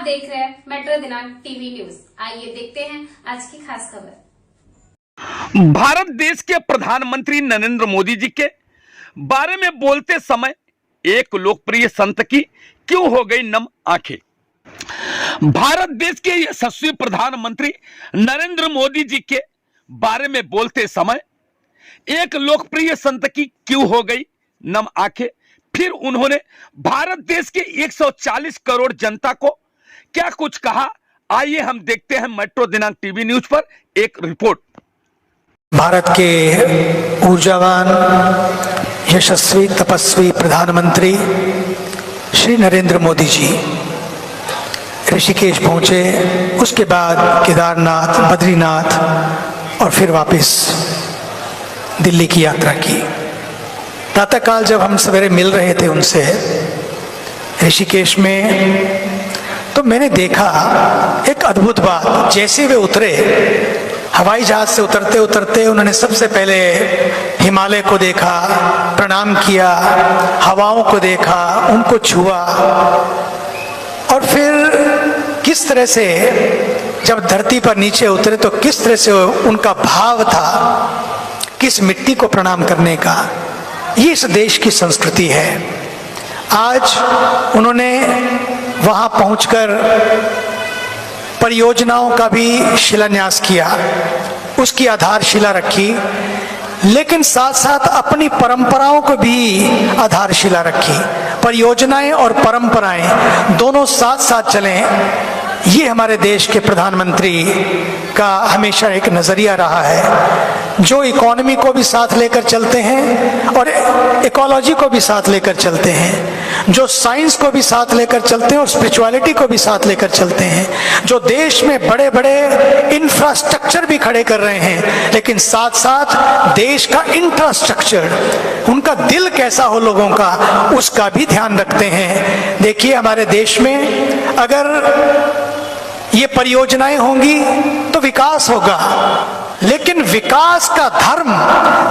देख रहे हैं मेट्रो दिनांक टीवी न्यूज। आइए देखते हैं आज की खास खबर। भारत देश के प्रधानमंत्री नरेंद्र मोदी जी के बारे में बोलते समय एक लोकप्रिय संत की क्यों हो गई नम आंखें। भारत देश के यशस्वी प्रधानमंत्री नरेंद्र मोदी जी के बारे में बोलते समय एक लोकप्रिय संत की क्यों हो गई नम आंखें। फिर उन्होंने भारत देश के 140 करोड़ जनता को क्या कुछ कहा, आइए हम देखते हैं मेट्रो दिनांक टीवी न्यूज पर एक रिपोर्ट। भारत के ऊर्जावान यशस्वी तपस्वी प्रधानमंत्री श्री नरेंद्र मोदी जी ऋषिकेश पहुंचे, उसके बाद केदारनाथ, बद्रीनाथ और फिर वापस दिल्ली की यात्रा की। प्रातःकाल जब हम सवेरे मिल रहे थे उनसे ऋषिकेश में, तो मैंने देखा एक अद्भुत बात। जैसे वे उतरे, हवाई जहाज से उतरते उतरते उन्होंने सबसे पहले हिमालय को देखा, प्रणाम किया, हवाओं को देखा, उनको छुआ और फिर किस तरह से जब धरती पर नीचे उतरे तो किस तरह से उनका भाव था किस मिट्टी को प्रणाम करने का। ये इस देश की संस्कृति है। आज उन्होंने वहां पहुंचकर परियोजनाओं का भी शिलान्यास किया, उसकी आधारशिला रखी, लेकिन साथ साथ अपनी परंपराओं को भी आधारशिला रखी। परियोजनाएं और परंपराएं दोनों साथ साथ चलें, ये हमारे देश के प्रधानमंत्री का हमेशा एक नजरिया रहा है, जो इकोनॉमी को भी साथ लेकर चलते हैं और इकोलॉजी को भी साथ लेकर चलते हैं, जो साइंस को भी साथ लेकर चलते हैं और स्पिरिचुअलिटी को भी साथ लेकर चलते हैं, जो देश में बड़े बड़े इंफ्रास्ट्रक्चर भी खड़े कर रहे हैं, लेकिन साथ साथ देश का इंफ्रास्ट्रक्चर, उनका दिल कैसा हो लोगों का, उसका भी ध्यान रखते हैं। देखिए, हमारे देश में अगर ये परियोजनाएं होंगी तो विकास होगा, लेकिन विकास का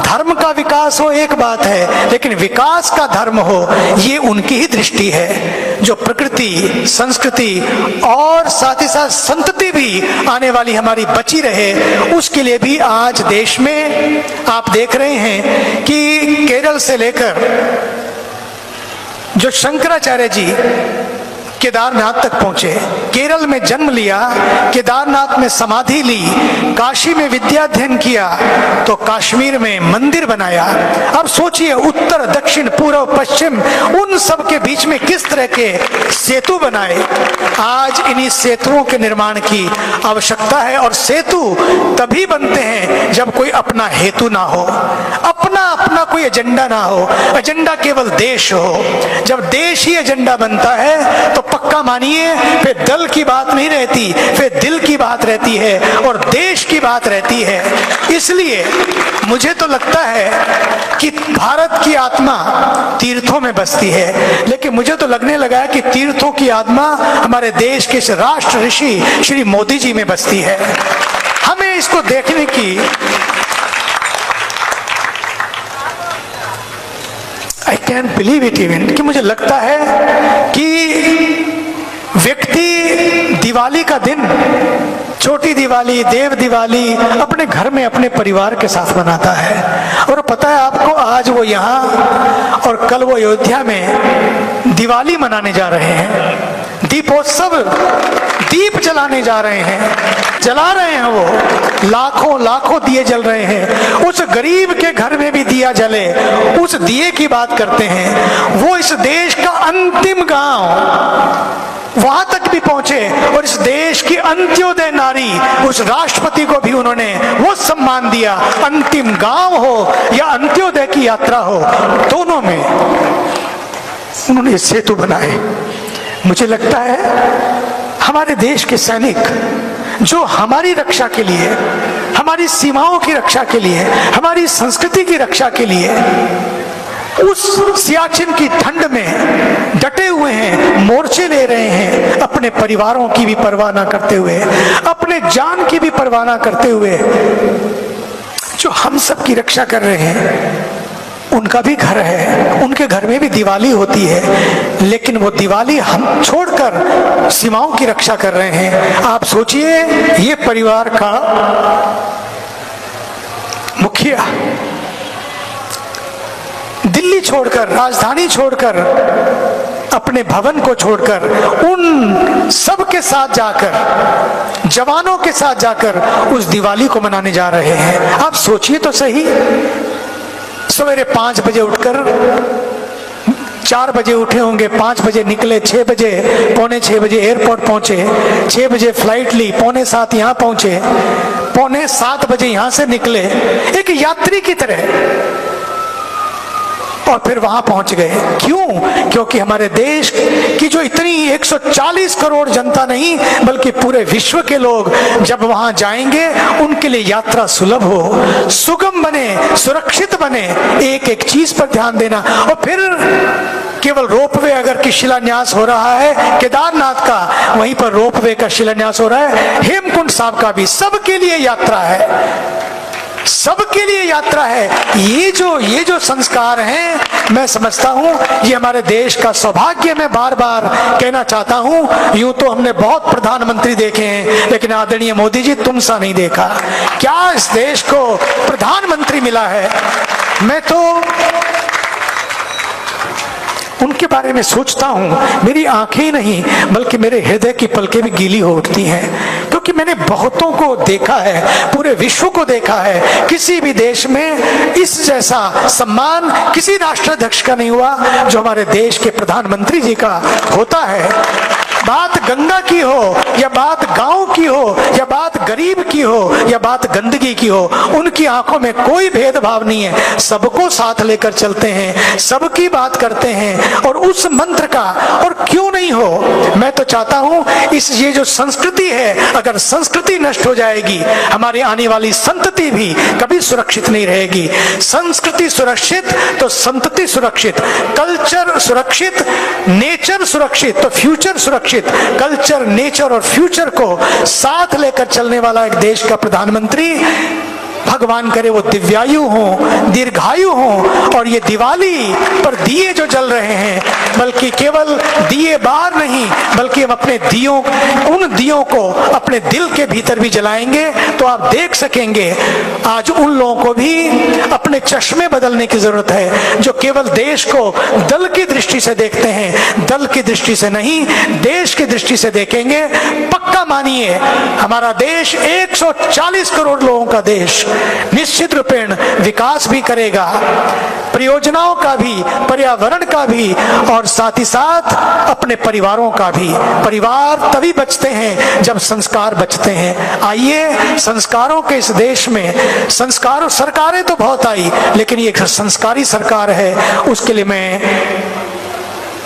धर्म का विकास हो एक बात है, लेकिन विकास का धर्म हो ये उनकी ही दृष्टि है। जो प्रकृति, संस्कृति और साथ ही साथ संतति भी आने वाली हमारी बची रहे, उसके लिए भी आज देश में आप देख रहे हैं कि केरल से लेकर जो शंकराचार्य जी केदारनाथ तक पहुंचे, केरल में जन्म लिया, केदारनाथ में समाधि ली, काशी में विद्याध्ययन किया, तो कश्मीर में मंदिर बनाया। अब सोचिए, उत्तर, दक्षिण, पूर्व, पश्चिम, उन सब के बीच में किस तरह के सेतु बनाए। आज इन्हीं सेतुओं के निर्माण की आवश्यकता है, और सेतु तभी बनते हैं जब कोई अपना हेतु ना हो, अपना कोई एजेंडा ना हो, एजेंडा केवल देश हो। जब देश ही एजेंडा बनता है तो पक्का मानिए, फिर दल की बात नहीं रहती, फिर दिल की बात रहती है और देश की बात रहती है। इसलिए मुझे तो लगता है कि भारत की आत्मा तीर्थों में बसती है, लेकिन मुझे तो लगने लगा है कि तीर्थों की आत्मा हमारे देश के राष्ट्र ऋषि श्री मोदी जी में बसती है। हमें इसको देखने की I can't believe it even, कि मुझे लगता है कि व्यक्ति दिवाली का दिन, छोटी दिवाली, देव दिवाली, अपने घर में अपने परिवार के साथ मनाता है। और पता है आपको, आज वो यहाँ और कल वो अयोध्या में दिवाली मनाने जा रहे हैं, दीपोत्सव, दीप जलाने जा रहे हैं, जला रहे हैं, वो लाखों लाखों दिए जल रहे हैं। उस गरीब के घर में भी दिया जले, उस दिए की बात करते हैं। वो इस देश का अंतिम गांव, वहां तक भी पहुंचे और इस देश की अंत्योदय नारी, उस राष्ट्रपति को भी उन्होंने वो सम्मान दिया। अंतिम गांव हो या अंत्योदय की यात्रा हो, दोनों में उन्होंने सेतु बनाए। मुझे लगता है हमारे देश के सैनिक जो हमारी रक्षा के लिए, हमारी सीमाओं की रक्षा के लिए, हमारी संस्कृति की रक्षा के लिए उस सियाचिन की ठंड में डटे हुए हैं, मोर्चे ले रहे हैं, अपने परिवारों की भी परवाह ना करते हुए, अपने जान की भी परवाह ना करते हुए, जो हम सब की रक्षा कर रहे हैं, उनका भी घर है, उनके घर में भी दिवाली होती है, लेकिन वो दिवाली हम छोड़कर सीमाओं की रक्षा कर रहे हैं। आप सोचिए, ये परिवार का मुखिया दिल्ली छोड़कर, राजधानी छोड़कर, अपने भवन को छोड़कर उन सब के साथ जाकर, जवानों के साथ जाकर उस दिवाली को मनाने जा रहे हैं। आप सोचिए तो सही, सवेरे 5 बजे उठकर, 4 बजे उठे होंगे, 5 बजे निकले, 6 बजे, पौने 6 बजे एयरपोर्ट पहुंचे, 6 बजे फ्लाइट ली, पौने 7 यहां पहुंचे, पौने 7 बजे यहां से निकले एक यात्री की तरह, और फिर वहां पहुंच गए। क्यों? क्योंकि हमारे देश की जो इतनी 140 करोड़ जनता नहीं बल्कि पूरे विश्व के लोग जब वहां जाएंगे, उनके लिए यात्रा सुलभ हो, सुगम बने, सुरक्षित बने, एक एक चीज पर ध्यान देना। और फिर केवल रोपवे अगर की शिलान्यास हो रहा है केदारनाथ का, वहीं पर रोपवे का शिलान्यास हो रहा है, हेमकुंड साहब का भी, सबके लिए यात्रा है, सबके लिए यात्रा है। ये जो संस्कार हैं, मैं समझता हूं ये हमारे देश का सौभाग्य। मैं बार बार कहना चाहता हूं, यूं तो हमने बहुत प्रधानमंत्री देखे हैं, लेकिन आदरणीय मोदी जी तुम सा नहीं देखा। क्या इस देश को प्रधानमंत्री मिला है। मैं तो उनके बारे में सोचता हूं, मेरी आंखें ही नहीं बल्कि मेरे हृदय की पलकें भी गीली हो उठती हैं, क्योंकि मैंने बहुतों को देखा है, पूरे विश्व को देखा है। किसी भी देश में इस जैसा सम्मान किसी राष्ट्राध्यक्ष का नहीं हुआ जो हमारे देश के प्रधानमंत्री जी का होता है। बात गंगा की हो या बात गांव की हो या बात गरीब की हो या बात गंदगी की हो, उनकी आंखों में कोई भेदभाव नहीं है, सबको साथ लेकर चलते हैं, सबकी बात करते हैं। और उस मंत्र का, और क्यों नहीं हो, मैं तो चाहता हूं ये जो संस्कृति है, अगर संस्कृति नष्ट हो जाएगी, हमारी आने वाली संतति भी कभी सुरक्षित नहीं रहेगी। संस्कृति सुरक्षित तो संतति सुरक्षित, कल्चर सुरक्षित, नेचर सुरक्षित तो फ्यूचर सुरक्षित। कल्चर, नेचर और फ्यूचर को साथ लेकर चलने वाला एक देश का प्रधानमंत्री, भगवान करे वो दिव्यायु हो, दीर्घायु हो। और ये दिवाली पर दिए जो जल रहे हैं, बल्कि केवल दिए बाहर नहीं बल्कि हम अपने दियों, उन दियों को अपने दिल के भीतर भी जलाएंगे, तो आप देख सकेंगे आज उन लोगों को भी अपने चश्मे बदलने की जरूरत है जो केवल देश को दल की दृष्टि से देखते हैं। दल की दृष्टि से नहीं, देश की दृष्टि से देखेंगे। पक्का मानिए, हमारा देश 140 करोड़ लोगों का देश निश्चित रूपेण विकास भी करेगा, परियोजनाओं का भी, पर्यावरण का भी, और साथ ही साथ अपने परिवारों का भी। परिवार तभी बचते हैं जब संस्कार बचते हैं। आइए, संस्कारों के इस देश में, संस्कारों, सरकारें तो बहुत आई, लेकिन ये संस्कारी सरकार है। उसके लिए मैं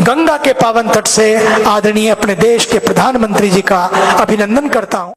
गंगा के पावन तट से आदरणीय अपने देश के प्रधानमंत्री जी का अभिनंदन करता हूं।